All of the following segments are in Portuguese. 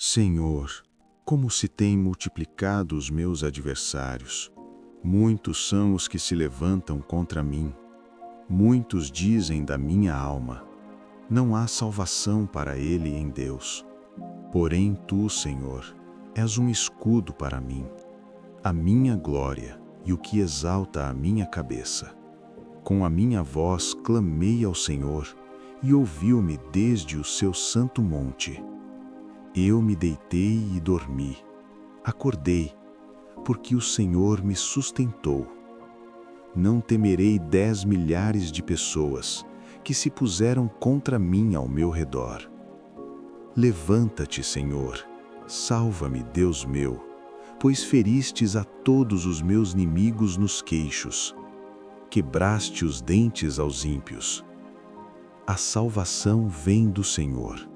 Senhor, como se têm multiplicado os meus adversários. Muitos são os que se levantam contra mim. Muitos dizem da minha alma: não há salvação para ele em Deus. Porém tu, Senhor, és um escudo para mim, a minha glória e o que exalta a minha cabeça. Com a minha voz clamei ao Senhor e ouviu-me desde o seu santo monte. Eu me deitei e dormi. Acordei, porque o Senhor me sustentou. Não temerei 10 milhares de pessoas que se puseram contra mim ao meu redor. Levanta-te, Senhor, salva-me, Deus meu, pois feristes a todos os meus inimigos nos queixos. Quebraste os dentes aos ímpios. A salvação vem do Senhor.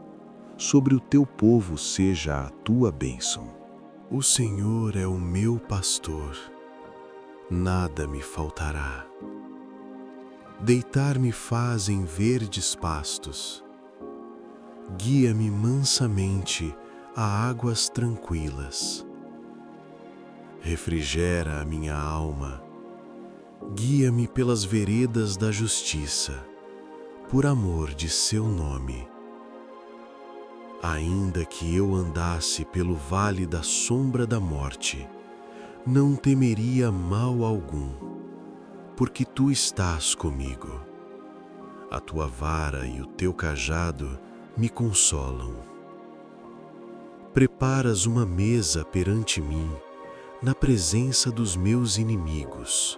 Sobre o teu povo seja a tua bênção. O Senhor é o meu pastor, nada me faltará. Deitar-me faz em verdes pastos. Guia-me mansamente a águas tranquilas. Refrigera a minha alma. Guia-me pelas veredas da justiça, por amor de seu nome. Ainda que eu andasse pelo vale da sombra da morte, não temeria mal algum, porque tu estás comigo. A tua vara e o teu cajado me consolam. Preparas uma mesa perante mim, na presença dos meus inimigos.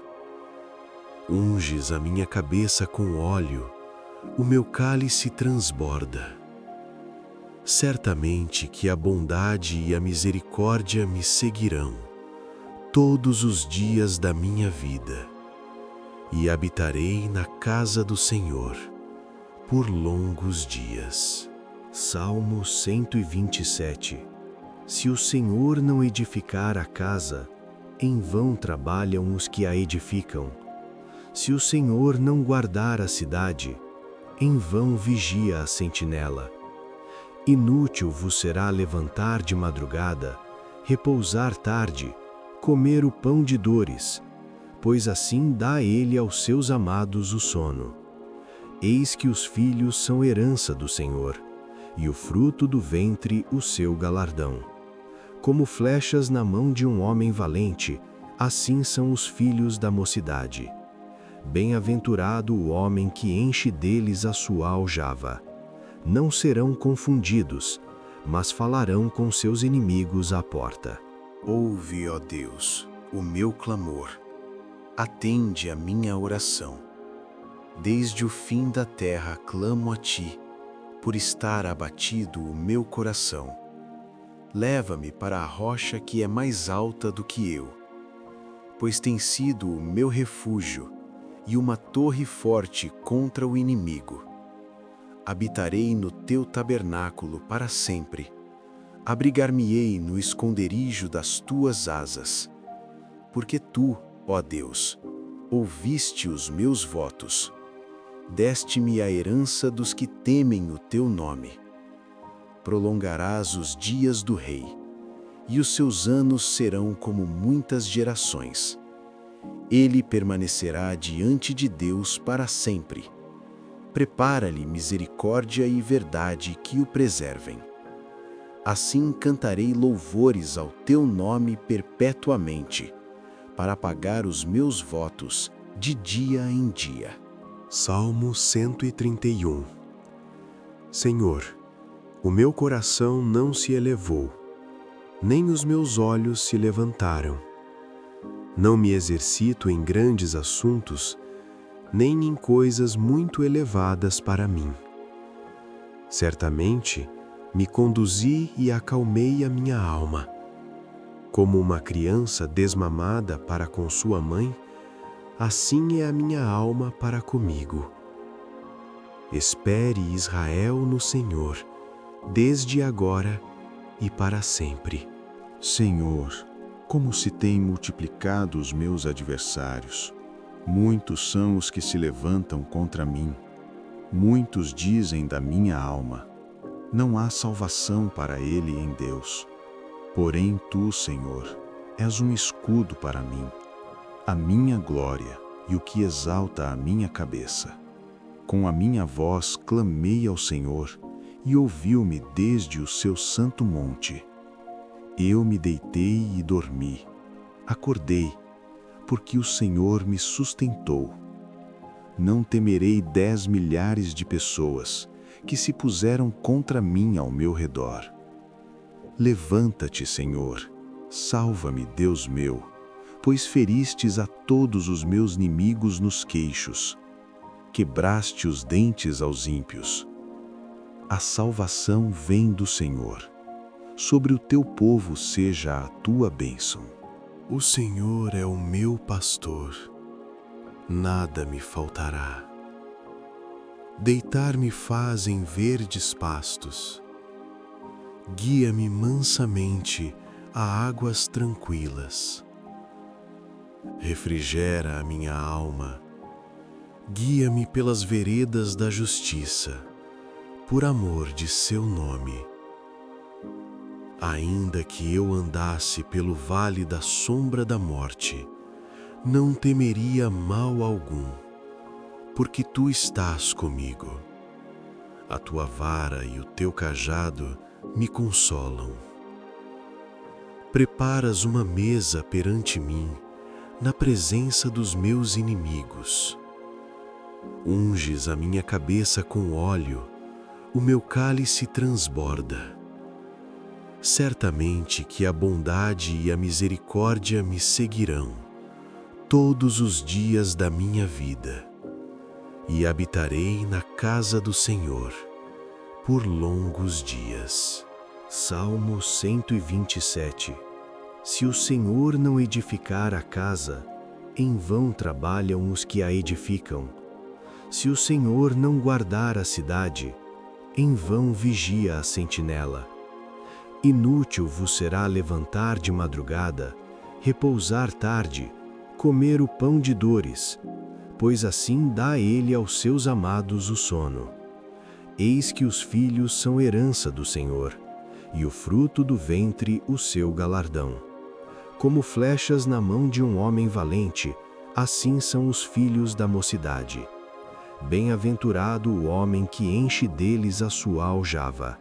Unges a minha cabeça com óleo, o meu cálice transborda. Certamente que a bondade e a misericórdia me seguirão todos os dias da minha vida, e habitarei na casa do Senhor por longos dias. Salmo 127. Se o Senhor não edificar a casa, em vão trabalham os que a edificam. Se o Senhor não guardar a cidade, em vão vigia a sentinela. Inútil vos será levantar de madrugada, repousar tarde, comer o pão de dores, pois assim dá ele aos seus amados o sono. Eis que os filhos são herança do Senhor, e o fruto do ventre o seu galardão. Como flechas na mão de um homem valente, assim são os filhos da mocidade. Bem-aventurado o homem que enche deles a sua aljava. Não serão confundidos, mas falarão com seus inimigos à porta. Ouve, ó Deus, o meu clamor. Atende a minha oração. Desde o fim da terra clamo a ti, por estar abatido o meu coração. Leva-me para a rocha que é mais alta do que eu, pois tem sido o meu refúgio e uma torre forte contra o inimigo. Habitarei no teu tabernáculo para sempre. Abrigar-me-ei no esconderijo das tuas asas. Porque tu, ó Deus, ouviste os meus votos. Deste-me a herança dos que temem o teu nome. Prolongarás os dias do rei, e os seus anos serão como muitas gerações. Ele permanecerá diante de Deus para sempre. Prepara-lhe misericórdia e verdade que o preservem. Assim cantarei louvores ao teu nome perpetuamente, para pagar os meus votos de dia em dia. Salmo 131. Senhor, o meu coração não se elevou, nem os meus olhos se levantaram. Não me exercito em grandes assuntos, nem em coisas muito elevadas para mim. Certamente, me conduzi e acalmei a minha alma. Como uma criança desmamada para com sua mãe, assim é a minha alma para comigo. Espere Israel no Senhor, desde agora e para sempre. Senhor, como se têm multiplicado os meus adversários. Muitos são os que se levantam contra mim. Muitos dizem da minha alma: Não há salvação para ele em Deus. Porém tu, Senhor, és um escudo para mim, a minha glória e o que exalta a minha cabeça. Com a minha voz clamei ao Senhor e ouviu-me desde o seu santo monte. Eu me deitei e dormi. Acordei, porque o Senhor me sustentou. Não temerei 10 milhares de pessoas que se puseram contra mim ao meu redor. Levanta-te, Senhor, salva-me, Deus meu, pois feristes a todos os meus inimigos nos queixos. Quebraste os dentes aos ímpios. A salvação vem do Senhor. Sobre o teu povo seja a tua bênção. O Senhor é o meu pastor, nada me faltará. Deitar-me faz em verdes pastos. Guia-me mansamente a águas tranquilas. Refrigera a minha alma. Guia-me pelas veredas da justiça, por amor de seu nome. Ainda que eu andasse pelo vale da sombra da morte, não temeria mal algum, porque tu estás comigo. A tua vara e o teu cajado me consolam. Preparas uma mesa perante mim, na presença dos meus inimigos. Unges a minha cabeça com óleo, o meu cálice transborda. Certamente que a bondade e a misericórdia me seguirão todos os dias da minha vida, e habitarei na casa do Senhor por longos dias. Salmo 127. Se o Senhor não edificar a casa, em vão trabalham os que a edificam. Se o Senhor não guardar a cidade, em vão vigia a sentinela. Inútil vos será levantar de madrugada, repousar tarde, comer o pão de dores, pois assim dá ele aos seus amados o sono. Eis que os filhos são herança do Senhor, e o fruto do ventre o seu galardão. Como flechas na mão de um homem valente, assim são os filhos da mocidade. Bem-aventurado o homem que enche deles a sua aljava.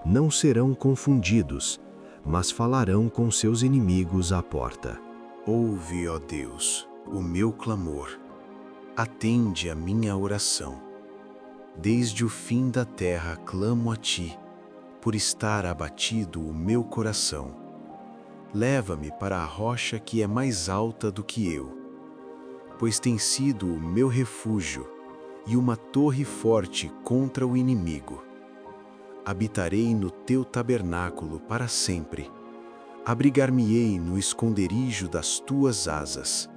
Não serão confundidos, mas falarão com seus inimigos à porta. Ouve, ó Deus, o meu clamor. Atende a minha oração. Desde o fim da terra clamo a ti, por estar abatido o meu coração. Leva-me para a rocha que é mais alta do que eu, pois tem sido o meu refúgio e uma torre forte contra o inimigo. Habitarei no teu tabernáculo para sempre. Abrigar-me-ei no esconderijo das tuas asas.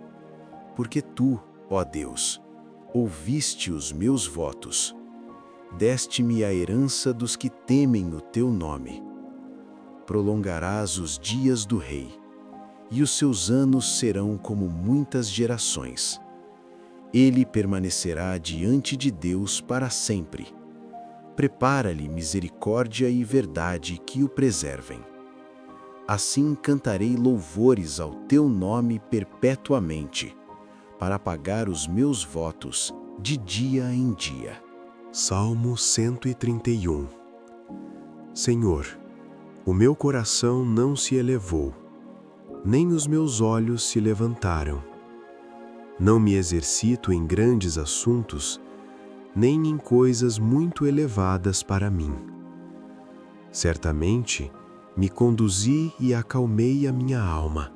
Porque tu, ó Deus, ouviste os meus votos. Deste-me a herança dos que temem o teu nome. Prolongarás os dias do rei, e os seus anos serão como muitas gerações. Ele permanecerá diante de Deus para sempre. Prepara-lhe misericórdia e verdade que o preservem. Assim cantarei louvores ao teu nome perpetuamente, para pagar os meus votos de dia em dia. Salmo 131. Senhor, o meu coração não se elevou, nem os meus olhos se levantaram. Não me exercito em grandes assuntos, nem em coisas muito elevadas para mim. Certamente, me conduzi e acalmei a minha alma.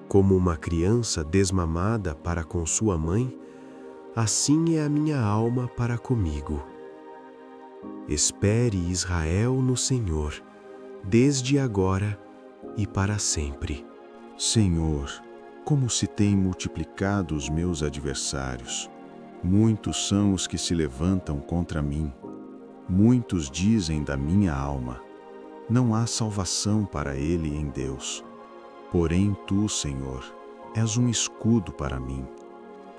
Como uma criança desmamada para com sua mãe, assim é a minha alma para comigo. Espere Israel no Senhor, desde agora e para sempre. Senhor, como se têm multiplicado os meus adversários. Muitos são os que se levantam contra mim. Muitos dizem da minha alma: não há salvação para ele em Deus. Porém tu, Senhor, és um escudo para mim,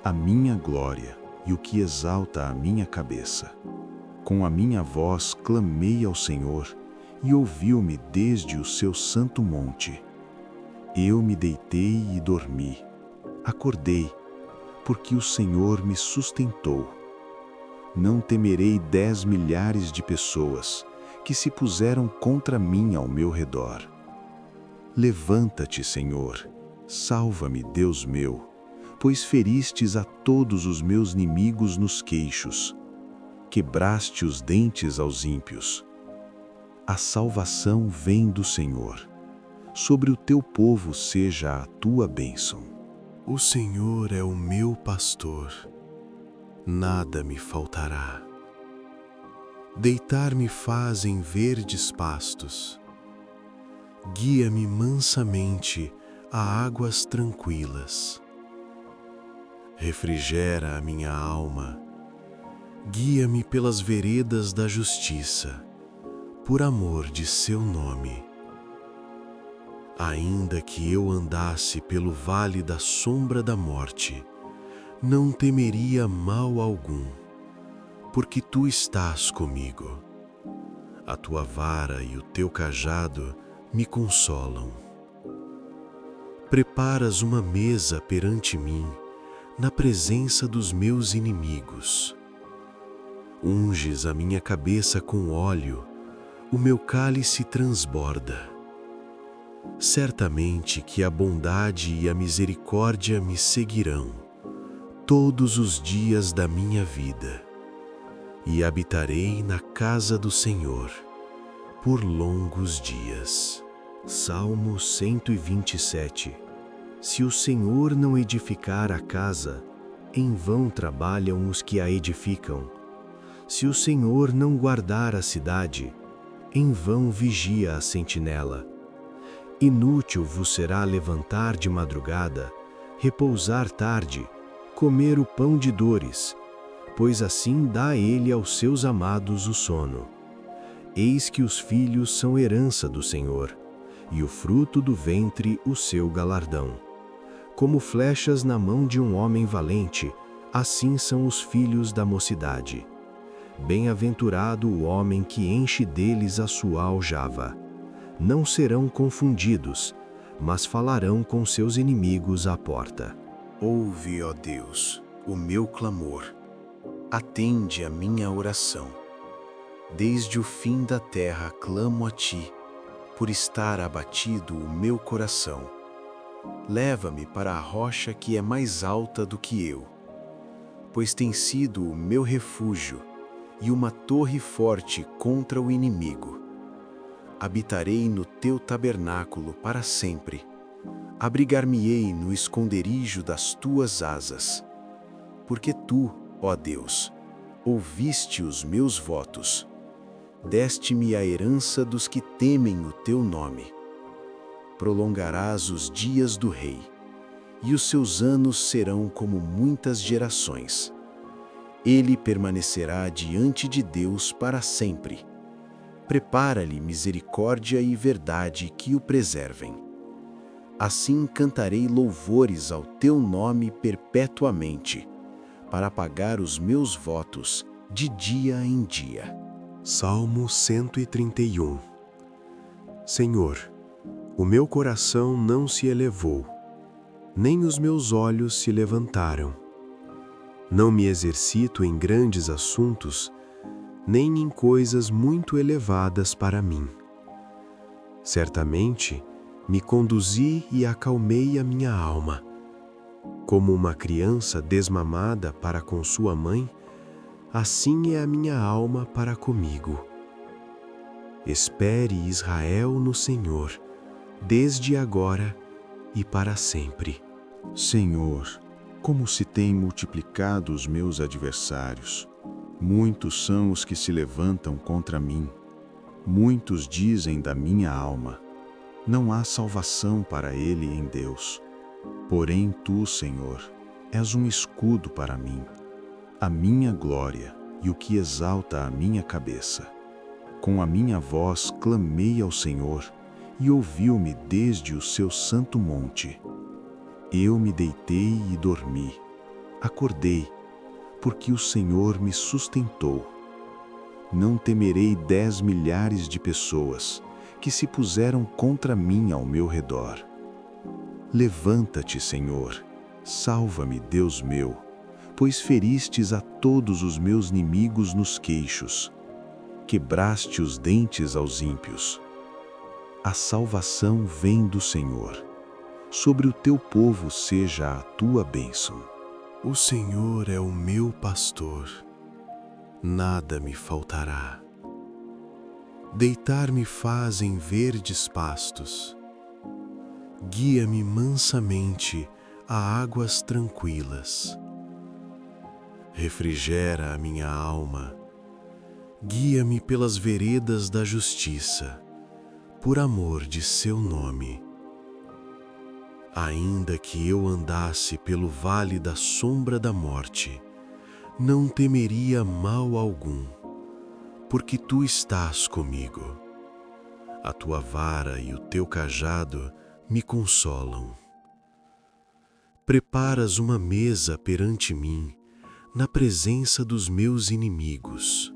a minha glória e o que exalta a minha cabeça. Com a minha voz clamei ao Senhor, e ouviu-me desde o seu santo monte. Eu me deitei e dormi. Acordei, porque o Senhor me sustentou. Não temerei 10 milhares de pessoas que se puseram contra mim ao meu redor. Levanta-te, Senhor, salva-me, Deus meu, pois feristes a todos os meus inimigos nos queixos. Quebraste os dentes aos ímpios. A salvação vem do Senhor. Sobre o teu povo seja a tua bênção. O Senhor é o meu pastor, nada me faltará. Deitar-me faz em verdes pastos. Guia-me mansamente a águas tranquilas. Refrigera a minha alma. Guia-me pelas veredas da justiça, por amor de seu nome. Ainda que eu andasse pelo vale da sombra da morte, não temeria mal algum, porque tu estás comigo. A tua vara e o teu cajado me consolam. Preparas uma mesa perante mim, na presença dos meus inimigos. Unges a minha cabeça com óleo, o meu cálice transborda. Certamente que a bondade e a misericórdia me seguirão todos os dias da minha vida, e habitarei na casa do Senhor por longos dias. Salmo 127. Se o Senhor não edificar a casa, em vão trabalham os que a edificam. Se o Senhor não guardar a cidade, em vão vigia a sentinela. Inútil vos será levantar de madrugada, repousar tarde, comer o pão de dores, pois assim dá ele aos seus amados o sono. Eis que os filhos são herança do Senhor, e o fruto do ventre o seu galardão. Como flechas na mão de um homem valente, assim são os filhos da mocidade. Bem-aventurado o homem que enche deles a sua aljava. Não serão confundidos, mas falarão com seus inimigos à porta. Ouve, ó Deus, o meu clamor. Atende a minha oração. Desde o fim da terra clamo a ti, por estar abatido o meu coração. Leva-me para a rocha que é mais alta do que eu, pois tem sido o meu refúgio e uma torre forte contra o inimigo. Habitarei no teu tabernáculo para sempre. Abrigar-me-ei no esconderijo das tuas asas. Porque tu, ó Deus, ouviste os meus votos. Deste-me a herança dos que temem o teu nome. Prolongarás os dias do rei, e os seus anos serão como muitas gerações. Ele permanecerá diante de Deus para sempre. Prepara-lhe misericórdia e verdade que o preservem. Assim cantarei louvores ao teu nome perpetuamente, para pagar os meus votos de dia em dia. Salmo 131. Senhor, o meu coração não se elevou, nem os meus olhos se levantaram. Não me exercito em grandes assuntos, nem em coisas muito elevadas para mim. Certamente, me conduzi e acalmei a minha alma. Como uma criança desmamada para com sua mãe, assim é a minha alma para comigo. Espere Israel no Senhor, desde agora e para sempre. Senhor, como se têm multiplicado os meus adversários. Muitos são os que se levantam contra mim. Muitos dizem da minha alma: não há salvação para ele em Deus. Porém tu, Senhor, és um escudo para mim, a minha glória e o que exalta a minha cabeça. Com a minha voz clamei ao Senhor, e ouviu-me desde o seu santo monte. Eu me deitei e dormi. Acordei, porque o Senhor me sustentou. Não temerei 10 milhares de pessoas que se puseram contra mim ao meu redor. Levanta-te, Senhor, salva-me, Deus meu, pois feristes a todos os meus inimigos nos queixos. Quebraste os dentes aos ímpios. A salvação vem do Senhor. Sobre o teu povo seja a tua bênção. O Senhor é o meu pastor, nada me faltará. Deitar-me faz em verdes pastos. Guia-me mansamente a águas tranquilas. Refrigera a minha alma. Guia-me pelas veredas da justiça, por amor de seu nome. Ainda que eu andasse pelo vale da sombra da morte, não temeria mal algum, porque tu estás comigo. A tua vara e o teu cajado me consolam. Preparas uma mesa perante mim, na presença dos meus inimigos.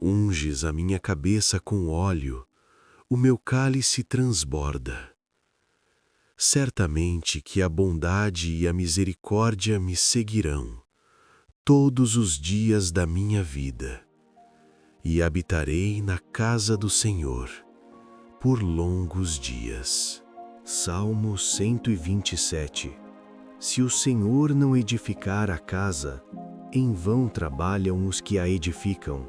Unges a minha cabeça com óleo, o meu cálice transborda. Certamente que a bondade e a misericórdia me seguirão todos os dias da minha vida, e habitarei na casa do Senhor por longos dias. Salmo 127. Se o Senhor não edificar a casa, em vão trabalham os que a edificam.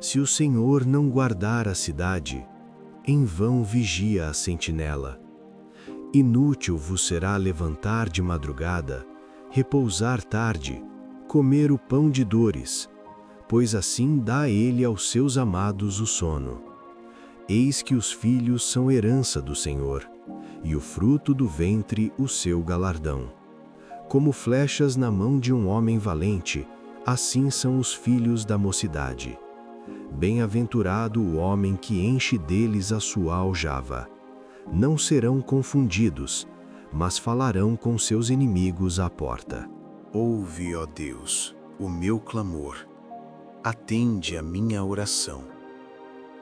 Se o Senhor não guardar a cidade, em vão vigia a sentinela. Inútil vos será levantar de madrugada, repousar tarde, comer o pão de dores, pois assim dá ele aos seus amados o sono. Eis que os filhos são herança do Senhor, e o fruto do ventre o seu galardão. Como flechas na mão de um homem valente, assim são os filhos da mocidade. Bem-aventurado o homem que enche deles a sua aljava. Não serão confundidos, mas falarão com seus inimigos à porta. Ouve, ó Deus, o meu clamor. Atende a minha oração.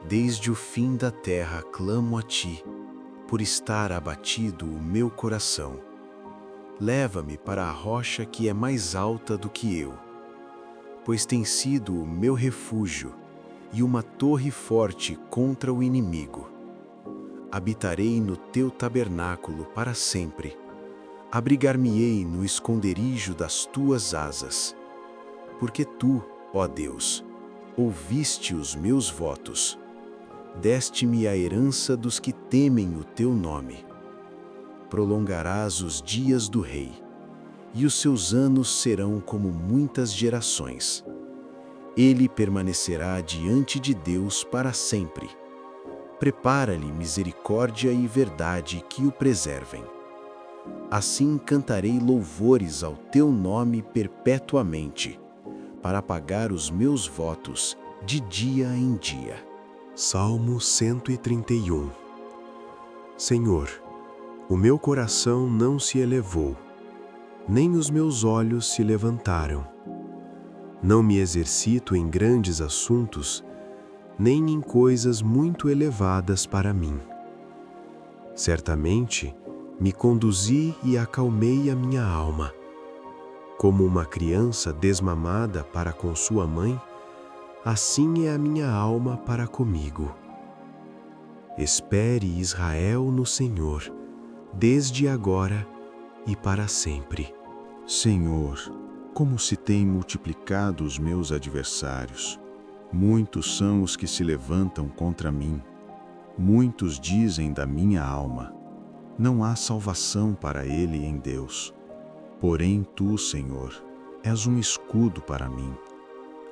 Desde o fim da terra clamo a ti, por estar abatido o meu coração. Leva-me para a rocha que é mais alta do que eu, pois tem sido o meu refúgio e uma torre forte contra o inimigo. Habitarei no teu tabernáculo para sempre. Abrigar-me-ei no esconderijo das tuas asas. Porque tu, ó Deus, ouviste os meus votos. Deste-me a herança dos que temem o teu nome. Prolongarás os dias do rei, e os seus anos serão como muitas gerações. Ele permanecerá diante de Deus para sempre. Prepara-lhe misericórdia e verdade que o preservem. Assim cantarei louvores ao teu nome perpetuamente, para pagar os meus votos de dia em dia. Salmo 131. Senhor, o meu coração não se elevou, nem os meus olhos se levantaram. Não me exercito em grandes assuntos, nem em coisas muito elevadas para mim. Certamente, me conduzi e acalmei a minha alma. Como uma criança desmamada para com sua mãe, assim é a minha alma para comigo. Espere Israel no Senhor, desde agora e para sempre. Senhor, como se têm multiplicado os meus adversários. Muitos são os que se levantam contra mim. Muitos dizem da minha alma: não há salvação para ele em Deus. Porém tu, Senhor, és um escudo para mim,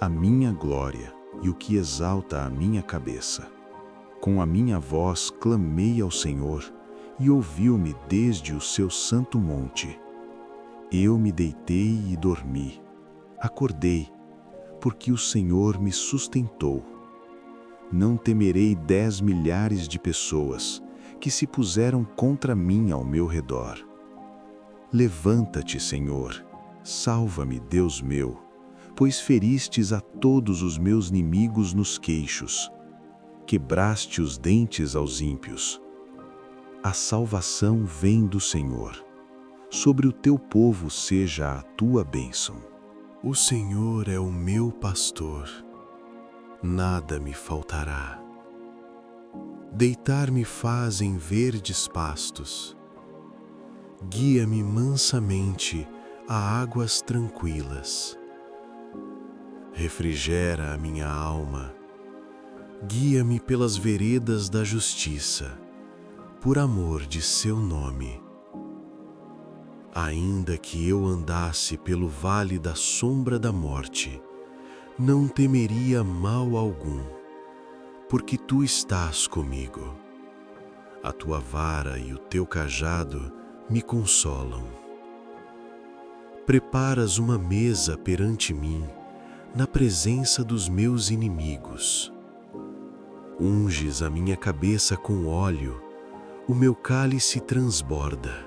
a minha glória e o que exalta a minha cabeça. Com a minha voz clamei ao Senhor, e ouviu-me desde o seu santo monte. Eu me deitei e dormi. Acordei, porque o Senhor me sustentou. Não temerei 10 milhares de pessoas que se puseram contra mim ao meu redor. Levanta-te, Senhor, salva-me, Deus meu, pois feristes a todos os meus inimigos nos queixos. Quebraste os dentes aos ímpios. A salvação vem do Senhor. Sobre o teu povo seja a tua bênção. O Senhor é o meu pastor, nada me faltará. Deitar-me faz em verdes pastos. Guia-me mansamente a águas tranquilas. Refrigera a minha alma. Guia-me pelas veredas da justiça, por amor de seu nome. Ainda que eu andasse pelo vale da sombra da morte, não temeria mal algum, porque tu estás comigo. A tua vara e o teu cajado me consolam. Preparas uma mesa perante mim, na presença dos meus inimigos. Unges a minha cabeça com óleo, o meu cálice transborda.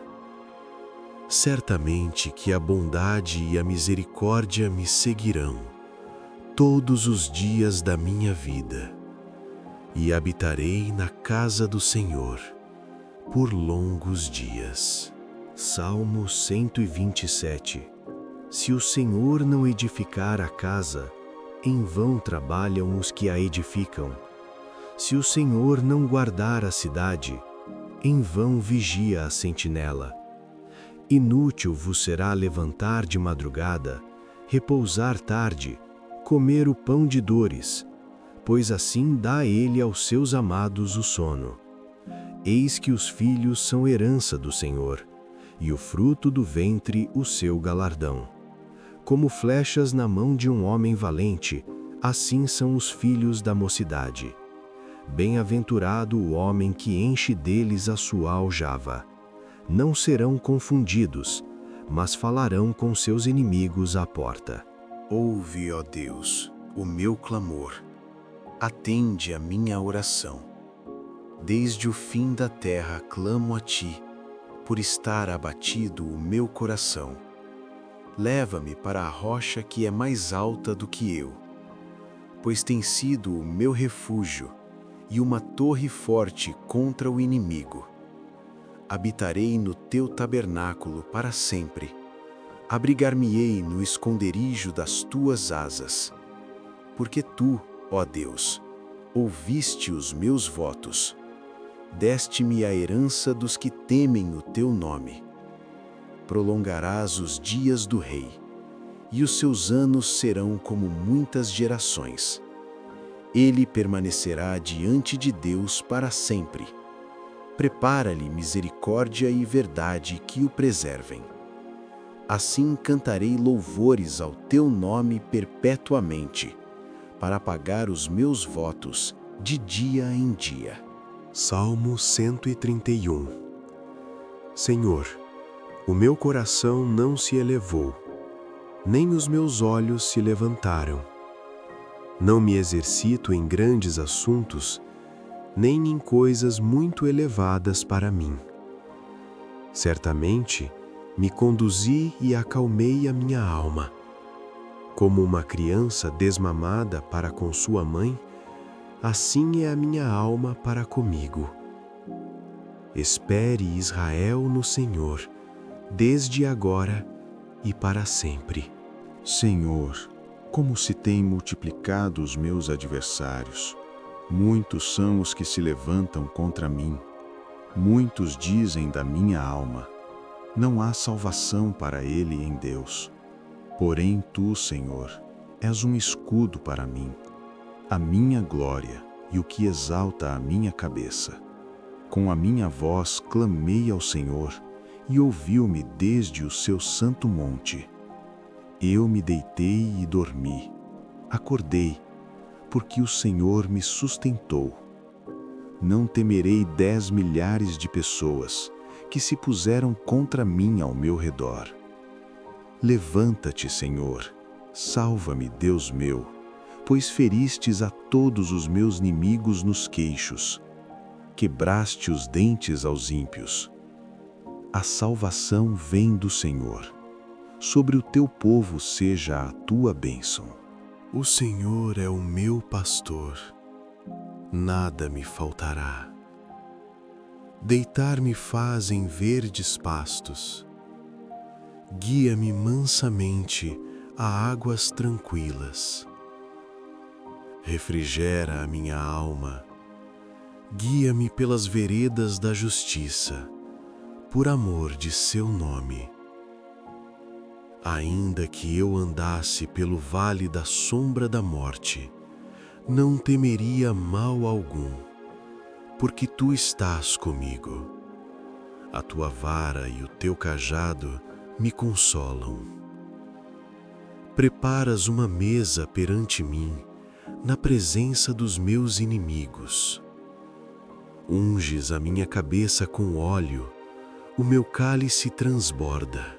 Certamente que a bondade e a misericórdia me seguirão todos os dias da minha vida, e habitarei na casa do Senhor por longos dias. Salmo 127. Se o Senhor não edificar a casa, em vão trabalham os que a edificam. Se o Senhor não guardar a cidade, em vão vigia a sentinela. Inútil vos será levantar de madrugada, repousar tarde, comer o pão de dores, pois assim dá ele aos seus amados o sono. Eis que os filhos são herança do Senhor, e o fruto do ventre o seu galardão. Como flechas na mão de um homem valente, assim são os filhos da mocidade. Bem-aventurado o homem que enche deles a sua aljava. Não serão confundidos, mas falarão com seus inimigos à porta. Ouve, ó Deus, o meu clamor. Atende a minha oração. Desde o fim da terra clamo a ti, por estar abatido o meu coração. Leva-me para a rocha que é mais alta do que eu, pois tem sido o meu refúgio e uma torre forte contra o inimigo. Habitarei no teu tabernáculo para sempre. Abrigar-me-ei no esconderijo das tuas asas. Porque tu, ó Deus, ouviste os meus votos. Deste-me a herança dos que temem o teu nome. Prolongarás os dias do rei, e os seus anos serão como muitas gerações. Ele permanecerá diante de Deus para sempre. Prepara-lhe misericórdia e verdade que o preservem. Assim cantarei louvores ao teu nome perpetuamente, para pagar os meus votos de dia em dia. Salmo 131. Senhor, o meu coração não se elevou, nem os meus olhos se levantaram. Não me exercito em grandes assuntos, nem em coisas muito elevadas para mim. Certamente, me conduzi e acalmei a minha alma. Como uma criança desmamada para com sua mãe, assim é a minha alma para comigo. Espere Israel no Senhor, desde agora e para sempre. Senhor, como se têm multiplicado os meus adversários. Muitos são os que se levantam contra mim. Muitos dizem da minha alma: não há salvação para ele em Deus. Porém tu, Senhor, és um escudo para mim, a minha glória e o que exalta a minha cabeça. Com a minha voz clamei ao Senhor, e ouviu-me desde o seu santo monte. Eu me deitei e dormi. Acordei, porque o Senhor me sustentou. Não temerei 10 milhares de pessoas que se puseram contra mim ao meu redor. Levanta-te, Senhor, salva-me, Deus meu, pois feristes a todos os meus inimigos nos queixos. Quebraste os dentes aos ímpios. A salvação vem do Senhor. sobre o teu povo seja a tua bênção. O Senhor é o meu pastor, nada me faltará. Deitar-me faz em verdes pastos, guia-me mansamente a águas tranquilas. Refrigera a minha alma, guia-me pelas veredas da justiça, por amor de seu nome. Ainda que eu andasse pelo vale da sombra da morte, não temeria mal algum, porque tu estás comigo. A tua vara e o teu cajado me consolam. Preparas uma mesa perante mim, na presença dos meus inimigos. Unges a minha cabeça com óleo, o meu cálice transborda.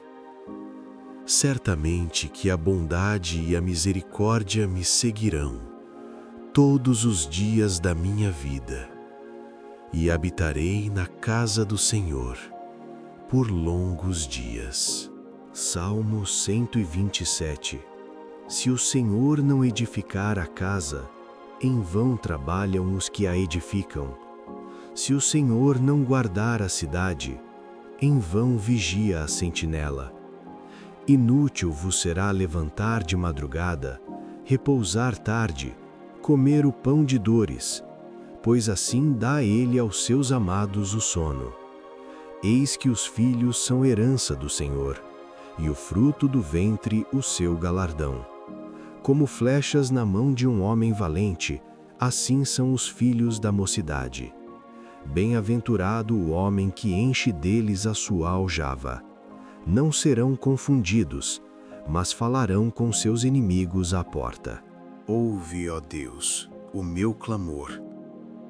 Certamente que a bondade e a misericórdia me seguirão todos os dias da minha vida, e habitarei na casa do Senhor por longos dias. Salmo 127. Se o Senhor não edificar a casa, em vão trabalham os que a edificam. Se o Senhor não guardar a cidade, em vão vigia a sentinela. Inútil vos será levantar de madrugada, repousar tarde, comer o pão de dores, pois assim dá ele aos seus amados o sono. Eis que os filhos são herança do Senhor, e o fruto do ventre o seu galardão. Como flechas na mão de um homem valente, assim são os filhos da mocidade. Bem-aventurado o homem que enche deles a sua aljava. Não serão confundidos, mas falarão com seus inimigos à porta. Ouve, ó Deus, o meu clamor.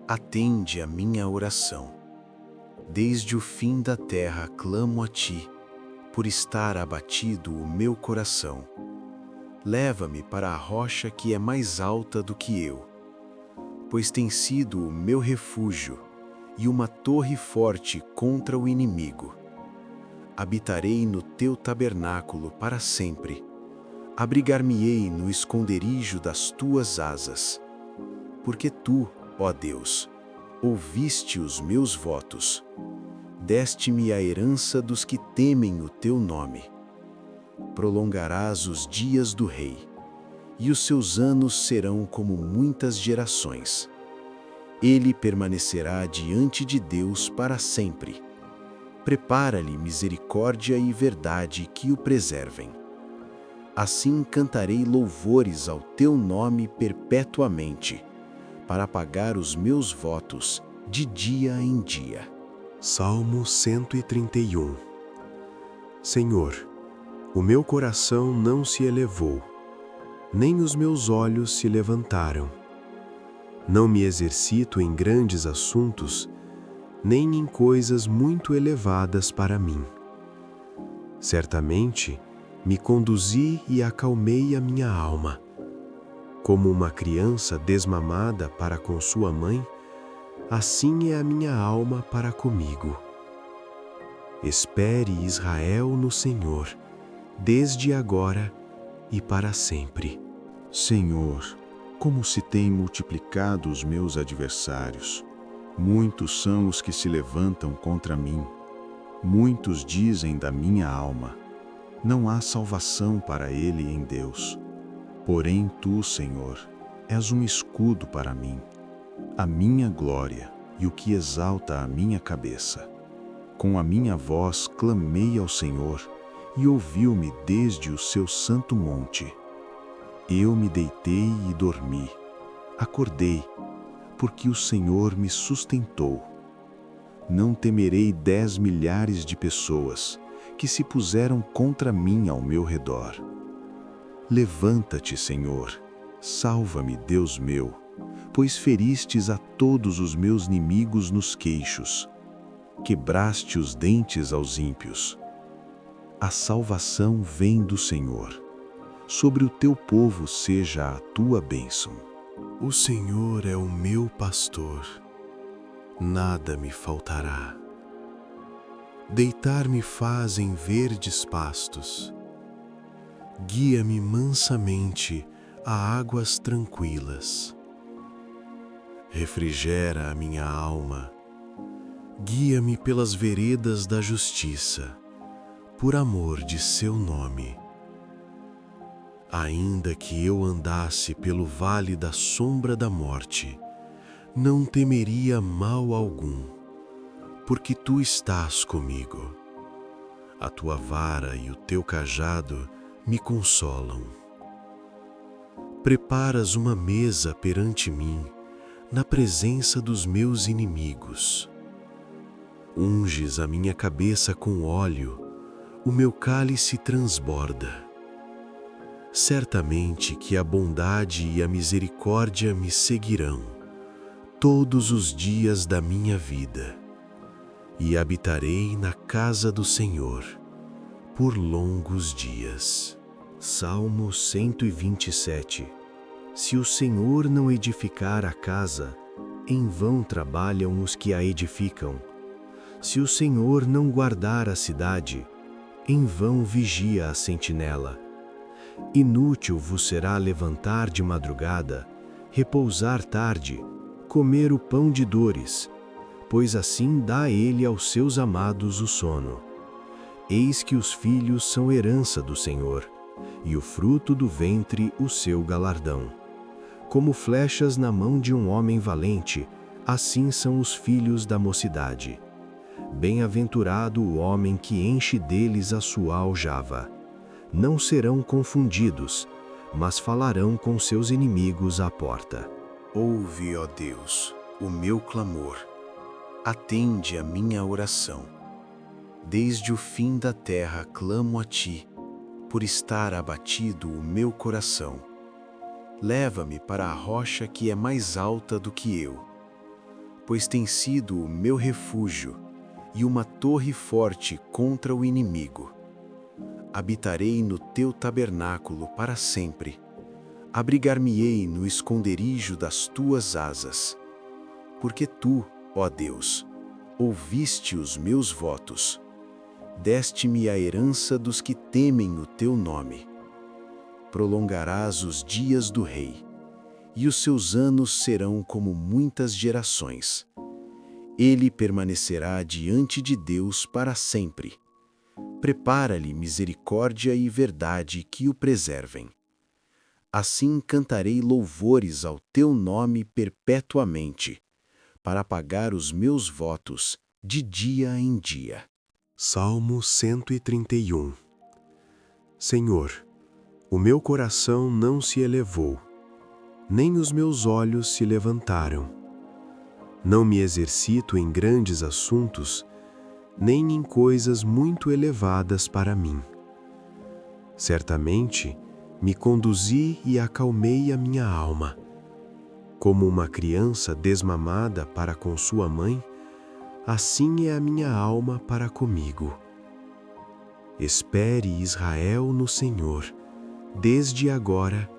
Atende a minha oração. Desde o fim da terra clamo a ti, por estar abatido o meu coração. Leva-me para a rocha que é mais alta do que eu, pois tem sido o meu refúgio e uma torre forte contra o inimigo. Habitarei no teu tabernáculo para sempre. Abrigar-me-ei no esconderijo das tuas asas. Porque tu, ó Deus, ouviste os meus votos. Deste-me a herança dos que temem o teu nome. Prolongarás os dias do rei, e os seus anos serão como muitas gerações. Ele permanecerá diante de Deus para sempre. Prepara-lhe misericórdia e verdade que o preservem. Assim cantarei louvores ao teu nome perpetuamente, para pagar os meus votos de dia em dia. Salmo 131. Senhor, o meu coração não se elevou, nem os meus olhos se levantaram. Não me exercito em grandes assuntos, nem em coisas muito elevadas para mim. Certamente, me conduzi e acalmei a minha alma. Como uma criança desmamada para com sua mãe, assim é a minha alma para comigo. Espere Israel no Senhor, desde agora e para sempre. Senhor, como se têm multiplicado os meus adversários. Muitos são os que se levantam contra mim. Muitos dizem da minha alma: não há salvação para ele em Deus. Porém tu, Senhor, és um escudo para mim, a minha glória e o que exalta a minha cabeça. Com a minha voz clamei ao Senhor, e ouviu-me desde o seu santo monte. Eu me deitei e dormi. Acordei, porque o Senhor me sustentou. Não temerei 10 milhares de pessoas que se puseram contra mim ao meu redor. Levanta-te, Senhor, salva-me, Deus meu, pois feristes a todos os meus inimigos nos queixos. Quebraste os dentes aos ímpios. A salvação vem do Senhor. Sobre o teu povo seja a tua bênção. O Senhor é o meu pastor, nada me faltará. Deitar-me faz em verdes pastos, Guia-me mansamente a águas tranquilas. Refrigera a minha alma. Guia-me pelas veredas da justiça, por amor de seu nome. Ainda que eu andasse pelo vale da sombra da morte, não temeria mal algum, porque tu estás comigo. A tua vara e o teu cajado me consolam. Preparas uma mesa perante mim, na presença dos meus inimigos. Unges a minha cabeça com óleo, o meu cálice transborda. Certamente que a bondade e a misericórdia me seguirão todos os dias da minha vida, e habitarei na casa do Senhor por longos dias. Salmo 127. Se o Senhor não edificar a casa, em vão trabalham os que a edificam. Se o Senhor não guardar a cidade, em vão vigia a sentinela. Inútil vos será levantar de madrugada, repousar tarde, comer o pão de dores, pois assim dá ele aos seus amados o sono. Eis que os filhos são herança do Senhor, e o fruto do ventre o seu galardão. Como flechas na mão de um homem valente, assim são os filhos da mocidade. Bem-aventurado o homem que enche deles a sua aljava. Não serão confundidos, mas falarão com seus inimigos à porta. Ouve, ó Deus, o meu clamor. Atende a minha oração. Desde o fim da terra clamo a ti, por estar abatido o meu coração. Leva-me para a rocha que é mais alta do que eu, pois tem sido o meu refúgio e uma torre forte contra o inimigo. Habitarei no teu tabernáculo para sempre. Abrigar-me-ei no esconderijo das tuas asas. Porque tu, ó Deus, ouviste os meus votos. Deste-me a herança dos que temem o teu nome. Prolongarás os dias do rei, e os seus anos serão como muitas gerações. Ele permanecerá diante de Deus para sempre. Prepara-lhe misericórdia e verdade que o preservem. Assim cantarei louvores ao teu nome perpetuamente, para pagar os meus votos de dia em dia. Salmo 131. Senhor, o meu coração não se elevou, nem os meus olhos se levantaram. Não me exercito em grandes assuntos, nem em coisas muito elevadas para mim. Certamente, me conduzi e acalmei a minha alma. Como uma criança desmamada para com sua mãe, assim é a minha alma para comigo. Espere Israel no Senhor, desde agora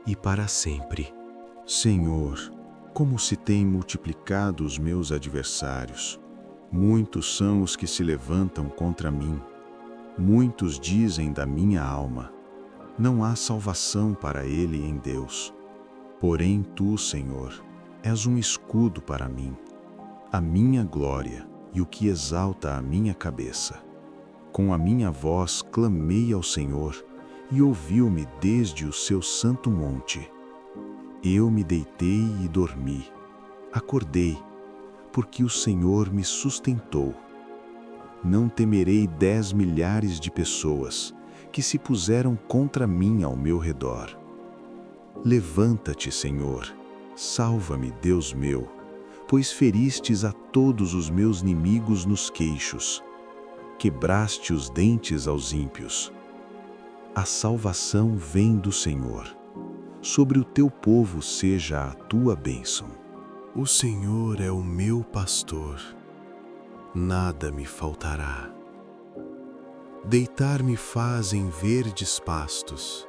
e para sempre. Senhor, como se têm multiplicado os meus adversários. Muitos são os que se levantam contra mim. Muitos dizem da minha alma: não há salvação para ele em Deus. Porém tu, Senhor, és um escudo para mim, a minha glória e o que exalta a minha cabeça. Com a minha voz clamei ao Senhor, e ouviu-me desde o seu santo monte. Eu me deitei e dormi. Acordei, porque o Senhor me sustentou. Não temerei 10 milhares de pessoas que se puseram contra mim ao meu redor. Levanta-te, Senhor, salva-me, Deus meu, pois feristes a todos os meus inimigos nos queixos. Quebraste os dentes aos ímpios. A salvação vem do Senhor. Sobre o teu povo seja a tua bênção. O Senhor é o meu pastor, nada me faltará. Deitar-me faz em verdes pastos.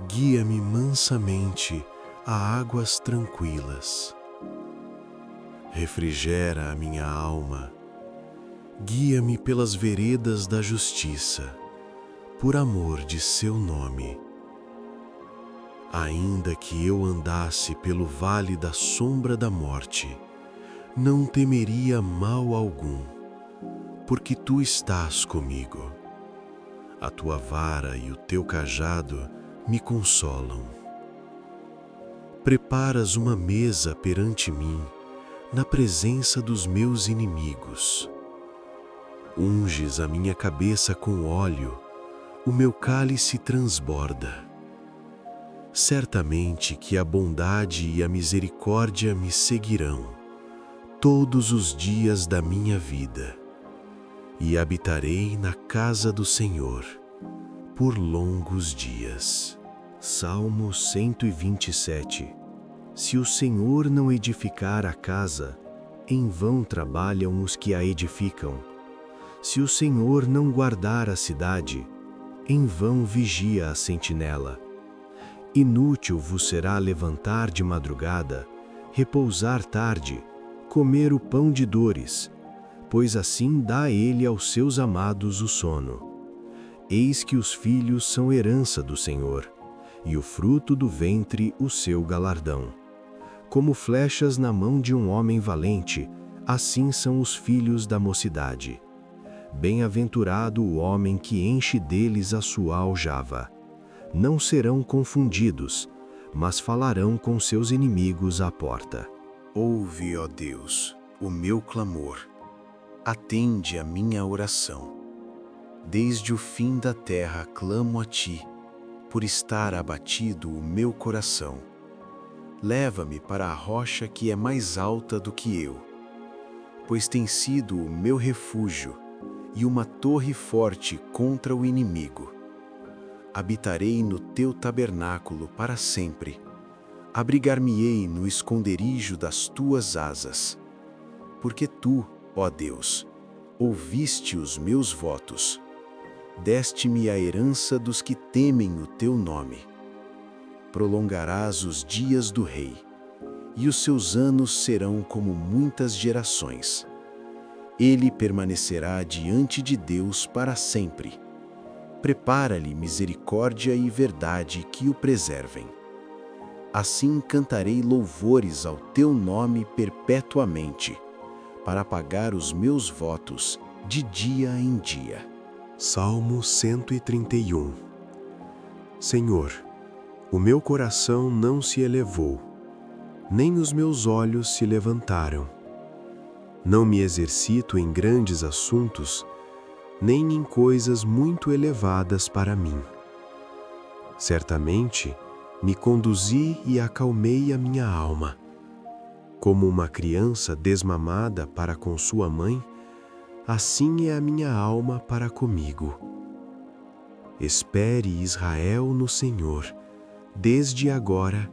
Guia-me mansamente a águas tranquilas. Refrigera a minha alma. Guia-me pelas veredas da justiça, por amor de seu nome. Ainda que eu andasse pelo vale da sombra da morte, não temeria mal algum, porque tu estás comigo. A tua vara e o teu cajado me consolam. Preparas uma mesa perante mim, na presença dos meus inimigos. Unges a minha cabeça com óleo, o meu cálice transborda. Certamente que a bondade e a misericórdia me seguirão todos os dias da minha vida, e habitarei na casa do Senhor por longos dias. Salmo 127. Se o Senhor não edificar a casa, em vão trabalham os que a edificam. Se o Senhor não guardar a cidade, em vão vigia a sentinela. Inútil vos será levantar de madrugada, repousar tarde, comer o pão de dores, pois assim dá ele aos seus amados o sono. Eis que os filhos são herança do Senhor, e o fruto do ventre o seu galardão. Como flechas na mão de um homem valente, assim são os filhos da mocidade. Bem-aventurado o homem que enche deles a sua aljava. Não serão confundidos, mas falarão com seus inimigos à porta. Ouve, ó Deus, o meu clamor. Atende a minha oração. Desde o fim da terra clamo a ti, por estar abatido o meu coração. Leva-me para a rocha que é mais alta do que eu, pois tem sido o meu refúgio e uma torre forte contra o inimigo. Habitarei no teu tabernáculo para sempre. Abrigar-me-ei no esconderijo das tuas asas. Porque tu, ó Deus, ouviste os meus votos. Deste-me a herança dos que temem o teu nome. Prolongarás os dias do rei, e os seus anos serão como muitas gerações. Ele permanecerá diante de Deus para sempre. Prepara-lhe misericórdia e verdade que o preservem. Assim cantarei louvores ao teu nome perpetuamente, para pagar os meus votos de dia em dia. Salmo 131. Senhor, o meu coração não se elevou, nem os meus olhos se levantaram. Não me exercito em grandes assuntos, nem em coisas muito elevadas para mim. Certamente, me conduzi e acalmei a minha alma. Como uma criança desmamada para com sua mãe, assim é a minha alma para comigo. Espere Israel no Senhor, desde agora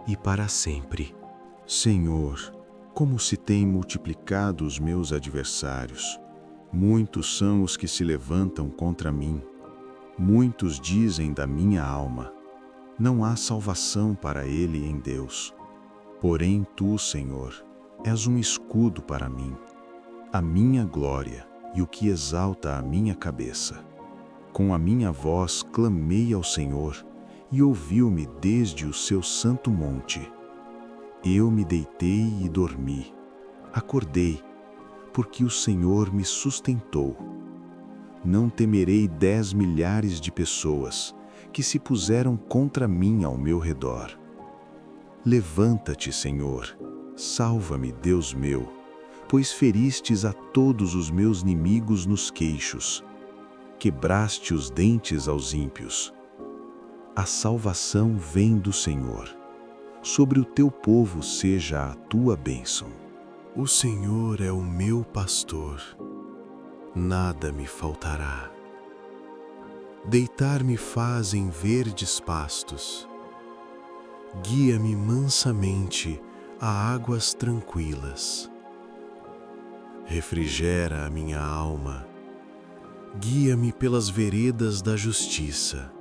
e para sempre. Senhor, como se têm multiplicado os meus adversários. Muitos são os que se levantam contra mim. Muitos dizem da minha alma: não há salvação para ele em Deus. Porém tu, Senhor, és um escudo para mim, a minha glória e o que exalta a minha cabeça. Com a minha voz clamei ao Senhor, e ouviu-me desde o seu santo monte. Eu me deitei e dormi. Acordei, porque o Senhor me sustentou. Não temerei 10 milhares de pessoas que se puseram contra mim ao meu redor. Levanta-te, Senhor, salva-me, Deus meu, pois feristes a todos os meus inimigos nos queixos. Quebraste os dentes aos ímpios. A salvação vem do Senhor. Sobre o teu povo seja a tua bênção. O Senhor é o meu pastor, nada me faltará. Deitar-me faz em verdes pastos. Guia-me mansamente a águas tranquilas. Refrigera a minha alma. Guia-me pelas veredas da justiça,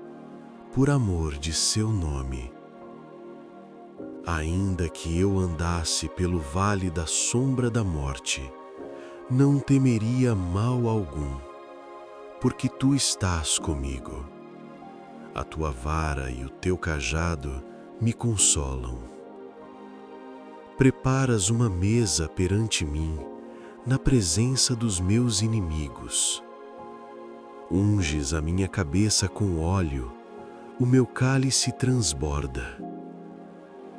por amor de seu nome. Ainda que eu andasse pelo vale da sombra da morte, não temeria mal algum, porque tu estás comigo. A tua vara e o teu cajado me consolam. Preparas uma mesa perante mim, na presença dos meus inimigos. Unges a minha cabeça com óleo, o meu cálice transborda.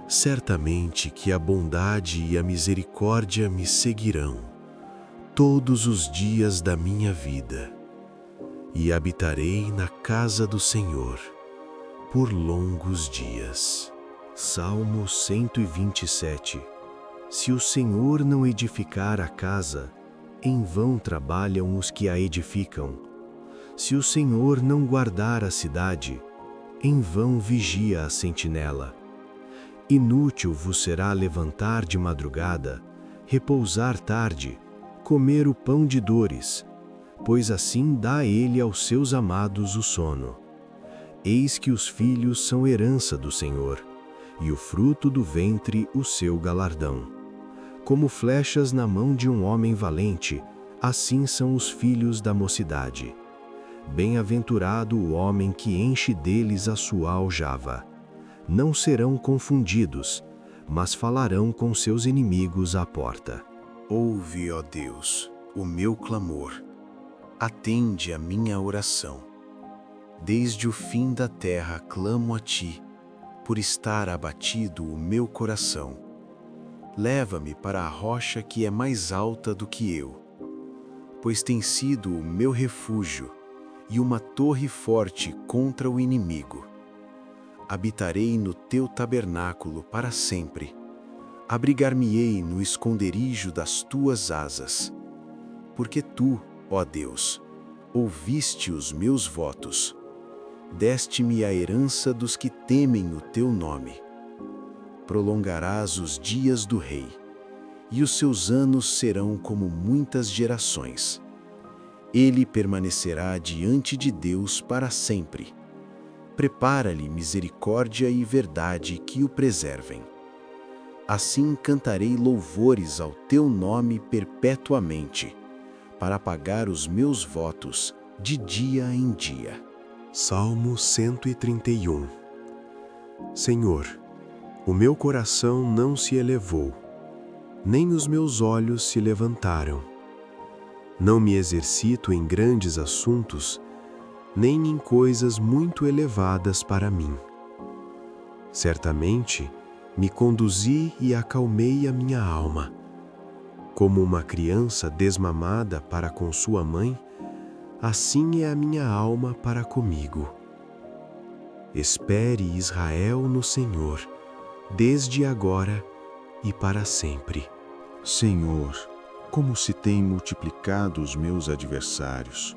Certamente que a bondade e a misericórdia me seguirão todos os dias da minha vida, e habitarei na casa do Senhor por longos dias. Salmo 127. Se o Senhor não edificar a casa, em vão trabalham os que a edificam. Se o Senhor não guardar a cidade, em vão vigia a sentinela. Inútil vos será levantar de madrugada, repousar tarde, comer o pão de dores, pois assim dá ele aos seus amados o sono. Eis que os filhos são herança do Senhor, e o fruto do ventre o seu galardão. Como flechas na mão de um homem valente, assim são os filhos da mocidade. Bem-aventurado o homem que enche deles a sua aljava. Não serão confundidos, mas falarão com seus inimigos à porta. Ouve, ó Deus, o meu clamor. Atende a minha oração. Desde o fim da terra clamo a ti, por estar abatido o meu coração. Leva-me para a rocha que é mais alta do que eu, pois tem sido o meu refúgio e uma torre forte contra o inimigo. Habitarei no teu tabernáculo para sempre. Abrigar-me-ei no esconderijo das tuas asas. Porque tu, ó Deus, ouviste os meus votos. Deste-me a herança dos que temem o teu nome. Prolongarás os dias do rei, e os seus anos serão como muitas gerações. Ele permanecerá diante de Deus para sempre. Prepara-lhe misericórdia e verdade que o preservem. Assim cantarei louvores ao teu nome perpetuamente, para pagar os meus votos de dia em dia. Salmo 131. Senhor, o meu coração não se elevou, nem os meus olhos se levantaram. Não me exercito em grandes assuntos, nem em coisas muito elevadas para mim. Certamente, me conduzi e acalmei a minha alma. Como uma criança desmamada para com sua mãe, assim é a minha alma para comigo. Espere Israel no Senhor, desde agora e para sempre. Senhor, como se têm multiplicado os meus adversários.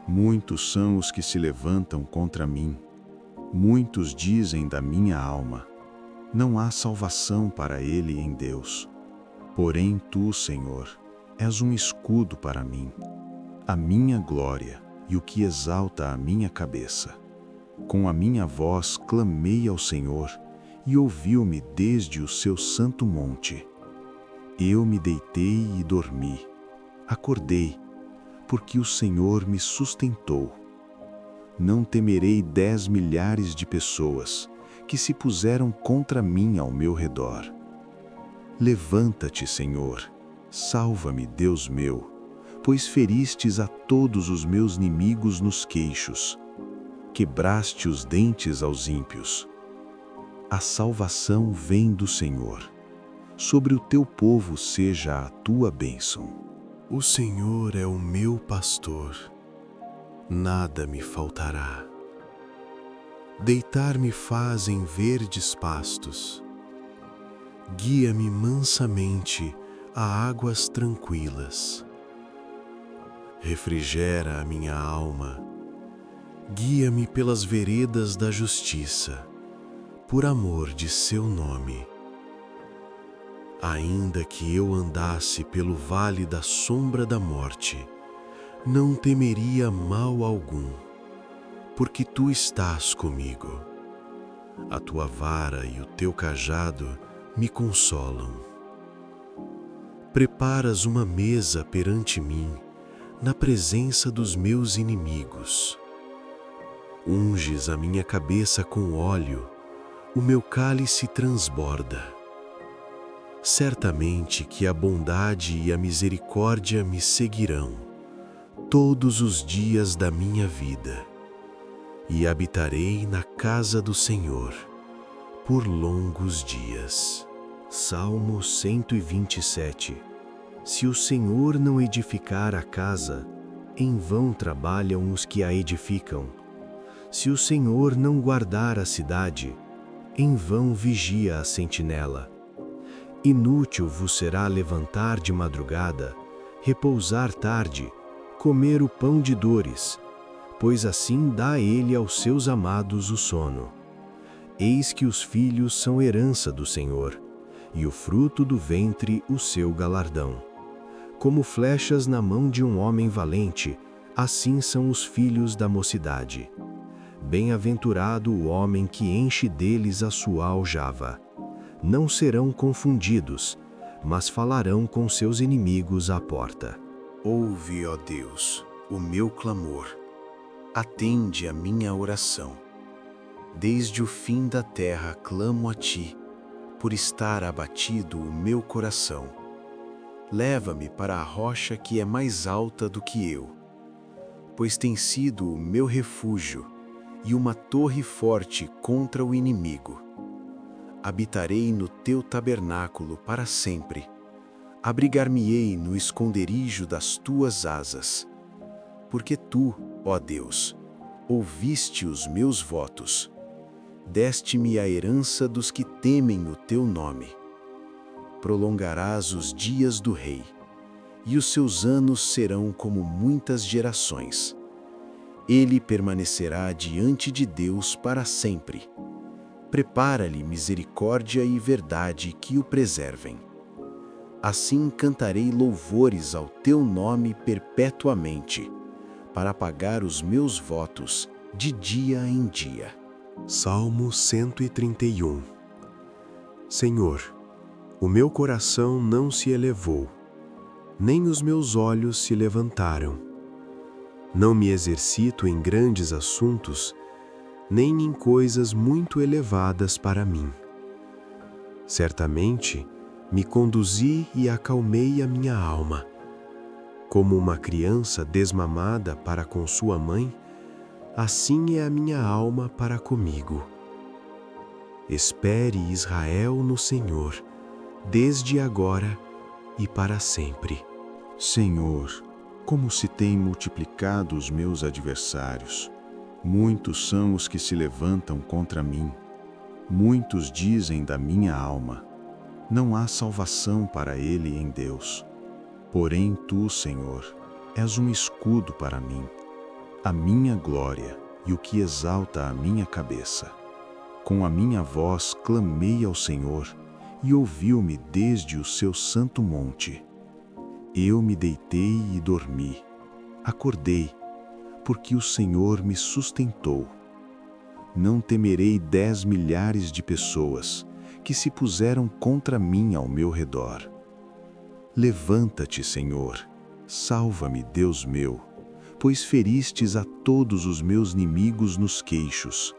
Muitos são os que se levantam contra mim. Muitos dizem da minha alma: não há salvação para ele em Deus. Porém tu, Senhor, és um escudo para mim, a minha glória e o que exalta a minha cabeça. Com a minha voz clamei ao Senhor, e ouviu-me desde o seu santo monte. Eu me deitei e dormi. Acordei, porque o Senhor me sustentou. Não temerei 10 milhares de pessoas que se puseram contra mim ao meu redor. Levanta-te, Senhor, salva-me, Deus meu, pois feristes a todos os meus inimigos nos queixos. Quebraste os dentes aos ímpios. A salvação vem do Senhor. Sobre o teu povo seja a tua bênção. O Senhor é o meu pastor, nada me faltará. Deitar-me faz em verdes pastos. Guia-me mansamente a águas tranquilas. Refrigera a minha alma. Guia-me pelas veredas da justiça, por amor de seu nome. Ainda que eu andasse pelo vale da sombra da morte, não temeria mal algum, porque tu estás comigo. A tua vara e o teu cajado me consolam. Preparas uma mesa perante mim, na presença dos meus inimigos. Unges a minha cabeça com óleo, o meu cálice transborda. Certamente que a bondade e a misericórdia me seguirão todos os dias da minha vida, e habitarei na casa do Senhor por longos dias. Salmo 127. Se o Senhor não edificar a casa, em vão trabalham os que a edificam. Se o Senhor não guardar a cidade, em vão vigia a sentinela. Inútil vos será levantar de madrugada, repousar tarde, comer o pão de dores, pois assim dá ele aos seus amados o sono. Eis que os filhos são herança do Senhor, e o fruto do ventre o seu galardão. Como flechas na mão de um homem valente, assim são os filhos da mocidade. Bem-aventurado o homem que enche deles a sua aljava. Não serão confundidos, mas falarão com seus inimigos à porta. Ouve, ó Deus, o meu clamor. Atende a minha oração. Desde o fim da terra clamo a ti, por estar abatido o meu coração. Leva-me para a rocha que é mais alta do que eu, pois tem sido o meu refúgio e uma torre forte contra o inimigo. Habitarei no teu tabernáculo para sempre. Abrigar-me-ei no esconderijo das tuas asas. Porque tu, ó Deus, ouviste os meus votos. Deste-me a herança dos que temem o teu nome. Prolongarás os dias do rei, e os seus anos serão como muitas gerações. Ele permanecerá diante de Deus para sempre. Prepara-lhe misericórdia e verdade que o preservem. Assim cantarei louvores ao teu nome perpetuamente, para pagar os meus votos de dia em dia. Salmo 131. Senhor, o meu coração não se elevou, nem os meus olhos se levantaram. Não me exercito em grandes assuntos, nem em coisas muito elevadas para mim. Certamente, me conduzi e acalmei a minha alma. Como uma criança desmamada para com sua mãe, assim é a minha alma para comigo. Espere Israel no Senhor, desde agora e para sempre. Senhor, como se têm multiplicado os meus adversários. Muitos são os que se levantam contra mim. Muitos dizem da minha alma: não há salvação para ele em Deus. Porém tu, Senhor, és um escudo para mim, a minha glória e o que exalta a minha cabeça. Com a minha voz clamei ao Senhor, e ouviu-me desde o seu santo monte. Eu me deitei e dormi. Acordei, porque o Senhor me sustentou. Não temerei 10 milhares de pessoas que se puseram contra mim ao meu redor. Levanta-te, Senhor, salva-me, Deus meu, pois feristes a todos os meus inimigos nos queixos.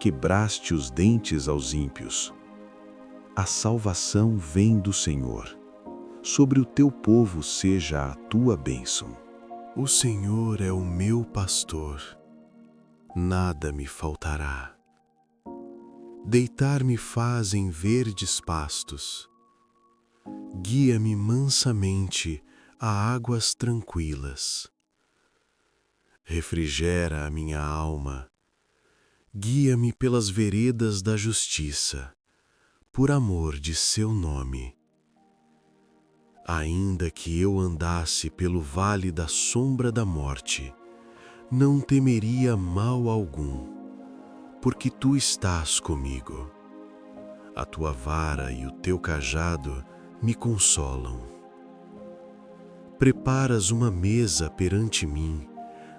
Quebraste os dentes aos ímpios. A salvação vem do Senhor. Sobre o teu povo seja a tua bênção. O Senhor é o meu pastor, nada me faltará. Deitar-me faz em verdes pastos. Guia-me mansamente a águas tranquilas. Refrigera a minha alma. Guia-me pelas veredas da justiça, por amor de seu nome. Ainda que eu andasse pelo vale da sombra da morte, não temeria mal algum, porque tu estás comigo. A tua vara e o teu cajado me consolam. Preparas uma mesa perante mim,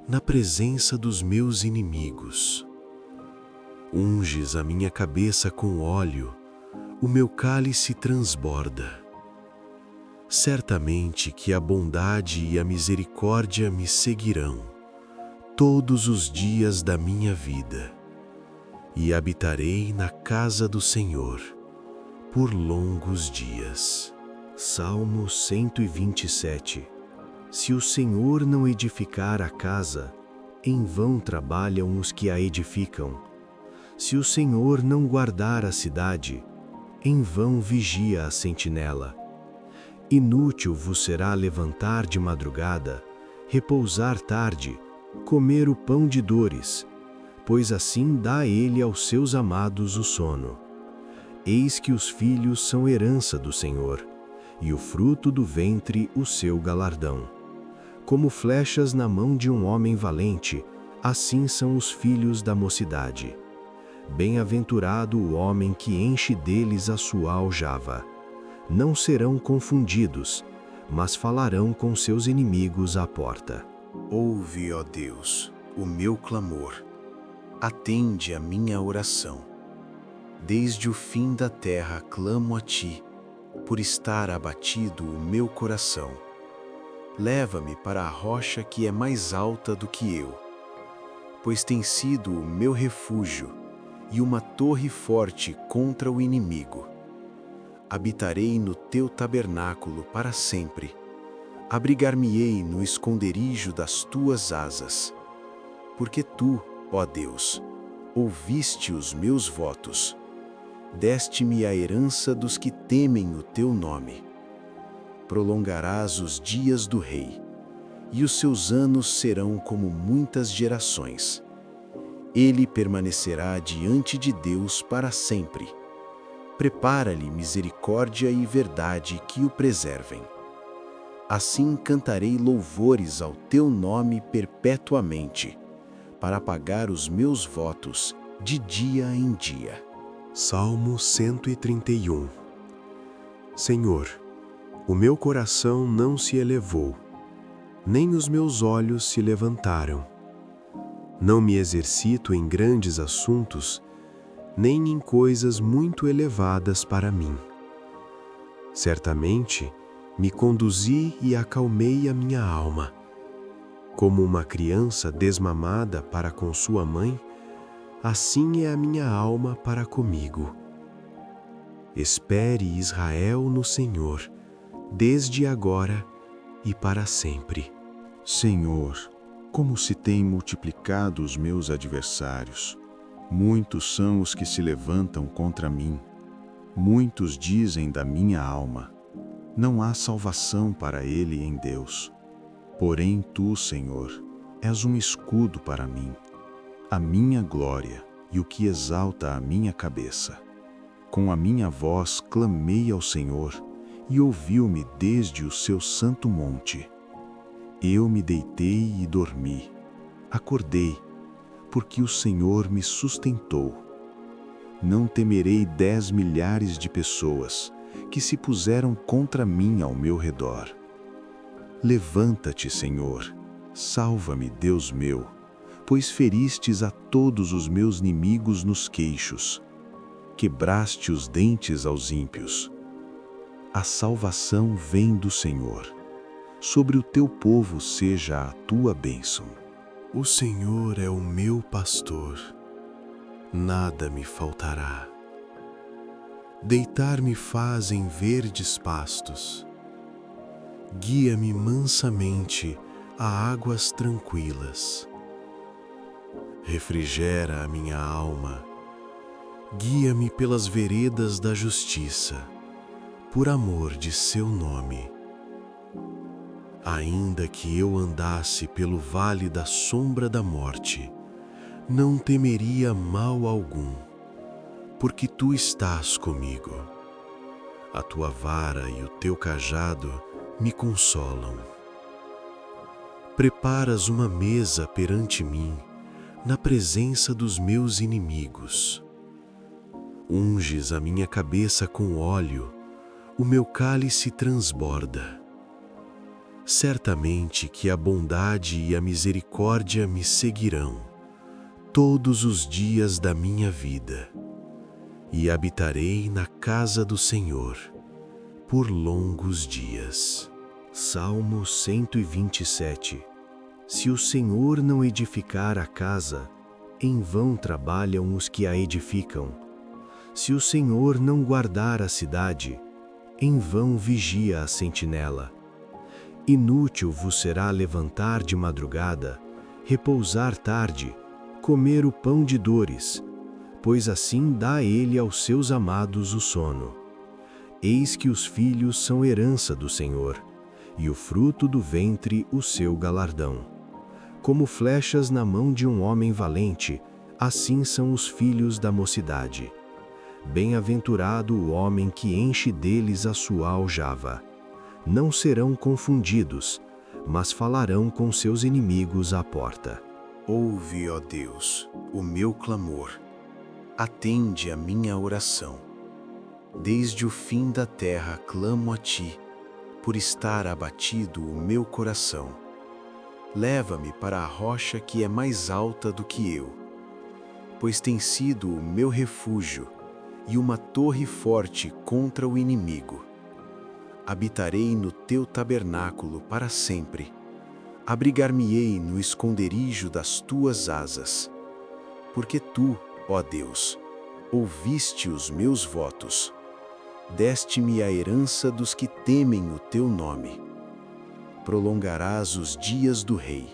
na presença dos meus inimigos. Unges a minha cabeça com óleo, o meu cálice transborda. Certamente que a bondade e a misericórdia me seguirão todos os dias da minha vida, e habitarei na casa do Senhor por longos dias. Salmo 127. Se o Senhor não edificar a casa, em vão trabalham os que a edificam. Se o Senhor não guardar a cidade, em vão vigia a sentinela. Inútil vos será levantar de madrugada, repousar tarde, comer o pão de dores, pois assim dá ele aos seus amados o sono. Eis que os filhos são herança do Senhor, e o fruto do ventre o seu galardão. Como flechas na mão de um homem valente, assim são os filhos da mocidade. Bem-aventurado o homem que enche deles a sua aljava. Não serão confundidos, mas falarão com seus inimigos à porta. Ouve, ó Deus, o meu clamor. Atende a minha oração. Desde o fim da terra clamo a ti, por estar abatido o meu coração. Leva-me para a rocha que é mais alta do que eu, pois tem sido o meu refúgio e uma torre forte contra o inimigo. Habitarei no teu tabernáculo para sempre. Abrigar-me-ei no esconderijo das tuas asas. Porque tu, ó Deus, ouviste os meus votos. Deste-me a herança dos que temem o teu nome. Prolongarás os dias do rei, e os seus anos serão como muitas gerações. Ele permanecerá diante de Deus para sempre. Prepara-lhe misericórdia e verdade que o preservem. Assim cantarei louvores ao teu nome perpetuamente, para pagar os meus votos de dia em dia. Salmo 131. Senhor, o meu coração não se elevou, nem os meus olhos se levantaram. Não me exercito em grandes assuntos, nem em coisas muito elevadas para mim. Certamente, me conduzi e acalmei a minha alma. Como uma criança desmamada para com sua mãe, assim é a minha alma para comigo. Espere Israel no Senhor, desde agora e para sempre. Senhor, como se têm multiplicado os meus adversários. Muitos são os que se levantam contra mim. Muitos dizem da minha alma: não há salvação para ele em Deus. Porém tu, Senhor, és um escudo para mim, a minha glória e o que exalta a minha cabeça. Com a minha voz clamei ao Senhor, e ouviu-me desde o seu santo monte. Eu me deitei e dormi. Acordei, porque o Senhor me sustentou. Não temerei 10 milhares de pessoas que se puseram contra mim ao meu redor. Levanta-te, Senhor, salva-me, Deus meu, pois feristes a todos os meus inimigos nos queixos. Quebraste os dentes aos ímpios. A salvação vem do Senhor. Sobre o teu povo seja a tua bênção. O Senhor é o meu pastor, nada me faltará. Deitar-me faz em verdes pastos. Guia-me mansamente a águas tranquilas. Refrigera a minha alma. Guia-me pelas veredas da justiça, por amor de seu nome. Ainda que eu andasse pelo vale da sombra da morte, não temeria mal algum, porque tu estás comigo. A tua vara e o teu cajado me consolam. Preparas uma mesa perante mim, na presença dos meus inimigos. Unges a minha cabeça com óleo, o meu cálice transborda. Certamente que a bondade e a misericórdia me seguirão todos os dias da minha vida, e habitarei na casa do Senhor por longos dias. Salmo 127. Se o Senhor não edificar a casa, em vão trabalham os que a edificam. Se o Senhor não guardar a cidade, em vão vigia a sentinela. Inútil vos será levantar de madrugada, repousar tarde, comer o pão de dores, pois assim dá ele aos seus amados o sono. Eis que os filhos são herança do Senhor, e o fruto do ventre o seu galardão. Como flechas na mão de um homem valente, assim são os filhos da mocidade. Bem-aventurado o homem que enche deles a sua aljava. Não serão confundidos, mas falarão com seus inimigos à porta. Ouve, ó Deus, o meu clamor. Atende a minha oração. Desde o fim da terra clamo a ti, por estar abatido o meu coração. Leva-me para a rocha que é mais alta do que eu, pois tem sido o meu refúgio e uma torre forte contra o inimigo. Habitarei no teu tabernáculo para sempre. Abrigar-me-ei no esconderijo das tuas asas. Porque tu, ó Deus, ouviste os meus votos. Deste-me a herança dos que temem o teu nome. Prolongarás os dias do rei,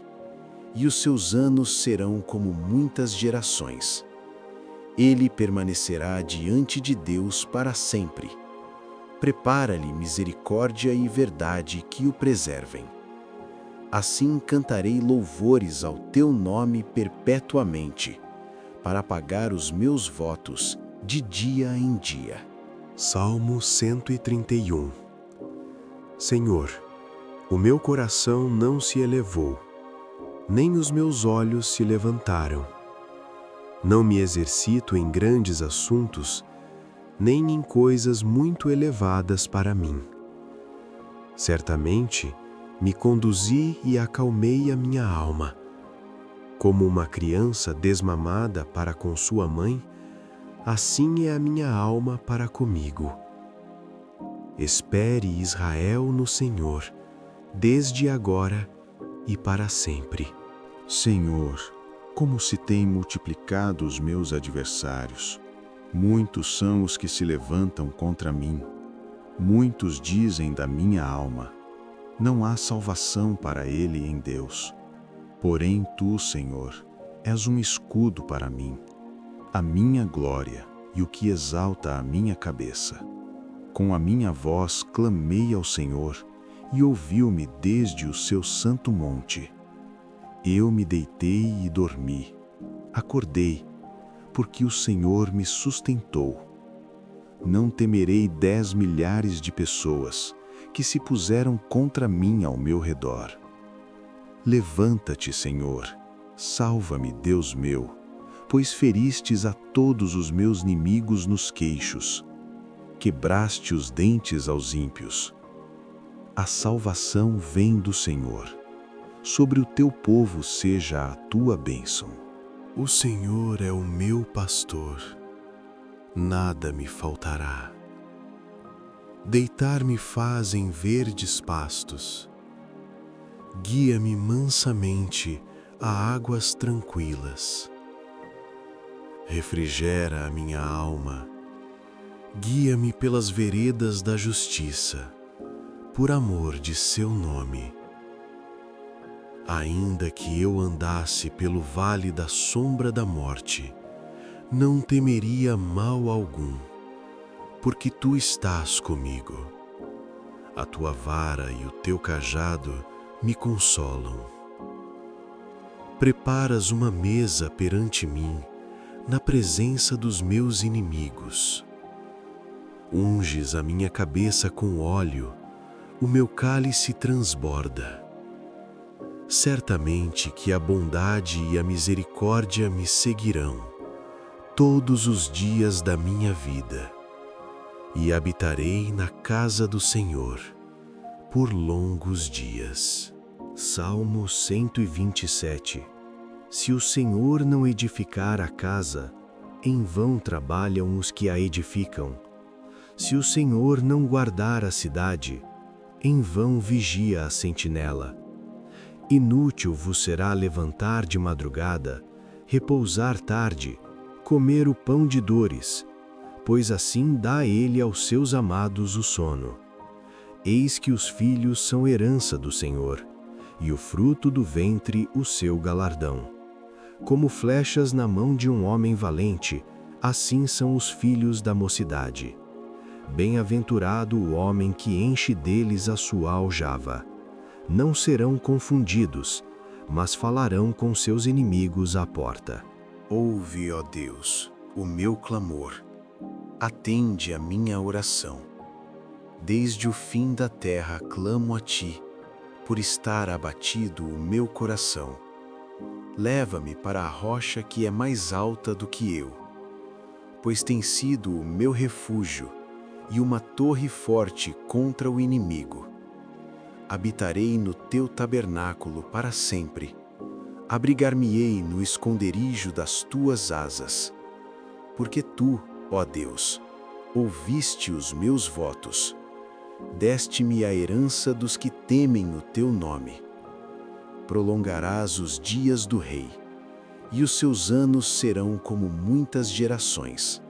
e os seus anos serão como muitas gerações. Ele permanecerá diante de Deus para sempre. Prepara-lhe misericórdia e verdade que o preservem. Assim cantarei louvores ao teu nome perpetuamente, para pagar os meus votos de dia em dia. Salmo 131. Senhor, o meu coração não se elevou, nem os meus olhos se levantaram. Não me exercito em grandes assuntos, nem em coisas muito elevadas para mim. Certamente, me conduzi e acalmei a minha alma. Como uma criança desmamada para com sua mãe, assim é a minha alma para comigo. Espere Israel no Senhor, desde agora e para sempre. Senhor, como se têm multiplicado os meus adversários. Muitos são os que se levantam contra mim. Muitos dizem da minha alma: não há salvação para ele em Deus. Porém tu, Senhor, és um escudo para mim, a minha glória e o que exalta a minha cabeça. Com a minha voz clamei ao Senhor, e ouviu-me desde o seu santo monte. Eu me deitei e dormi. Acordei, porque o Senhor me sustentou. Não temerei 10 milhares de pessoas que se puseram contra mim ao meu redor. Levanta-te, Senhor, salva-me, Deus meu, pois feristes a todos os meus inimigos nos queixos. Quebraste os dentes aos ímpios. A salvação vem do Senhor. Sobre o teu povo seja a tua bênção. O Senhor é o meu pastor, nada me faltará. Deitar-me faz em verdes pastos. Guia-me mansamente a águas tranquilas. Refrigera a minha alma. Guia-me pelas veredas da justiça, por amor de seu nome. Ainda que eu andasse pelo vale da sombra da morte, não temeria mal algum, porque tu estás comigo. A tua vara e o teu cajado me consolam. Preparas uma mesa perante mim, na presença dos meus inimigos. Unges a minha cabeça com óleo, o meu cálice transborda. Certamente que a bondade e a misericórdia me seguirão todos os dias da minha vida, e habitarei na casa do Senhor por longos dias. Salmo 127. Se o Senhor não edificar a casa, em vão trabalham os que a edificam. Se o Senhor não guardar a cidade, em vão vigia a sentinela. Inútil vos será levantar de madrugada, repousar tarde, comer o pão de dores, pois assim dá ele aos seus amados o sono. Eis que os filhos são herança do Senhor, e o fruto do ventre o seu galardão. Como flechas na mão de um homem valente, assim são os filhos da mocidade. Bem-aventurado o homem que enche deles a sua aljava. Não serão confundidos, mas falarão com seus inimigos à porta. Ouve, ó Deus, o meu clamor. Atende a minha oração. Desde o fim da terra clamo a ti, por estar abatido o meu coração. Leva-me para a rocha que é mais alta do que eu, pois tem sido o meu refúgio e uma torre forte contra o inimigo. Habitarei no teu tabernáculo para sempre. Abrigar-me-ei no esconderijo das tuas asas. Porque tu, ó Deus, ouviste os meus votos. Deste-me a herança dos que temem o teu nome. Prolongarás os dias do rei, e os seus anos serão como muitas gerações.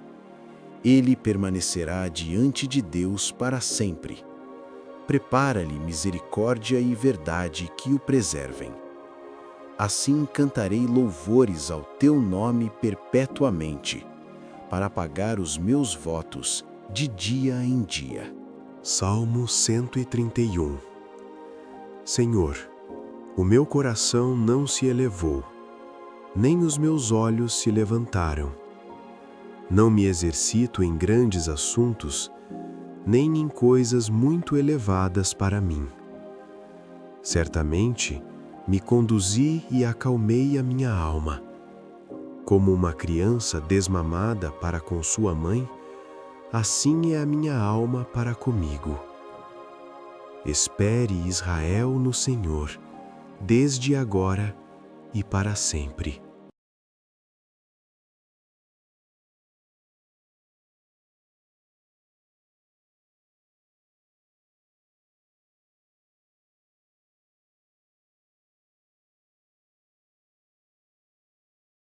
Ele permanecerá diante de Deus para sempre. Prepara-lhe misericórdia e verdade que o preservem. Assim cantarei louvores ao teu nome perpetuamente, para pagar os meus votos de dia em dia. Salmo 131. Senhor, o meu coração não se elevou, nem os meus olhos se levantaram. Não me exercito em grandes assuntos, nem em coisas muito elevadas para mim. Certamente, me conduzi e acalmei a minha alma. Como uma criança desmamada para com sua mãe, assim é a minha alma para comigo. Espere Israel no Senhor, desde agora e para sempre.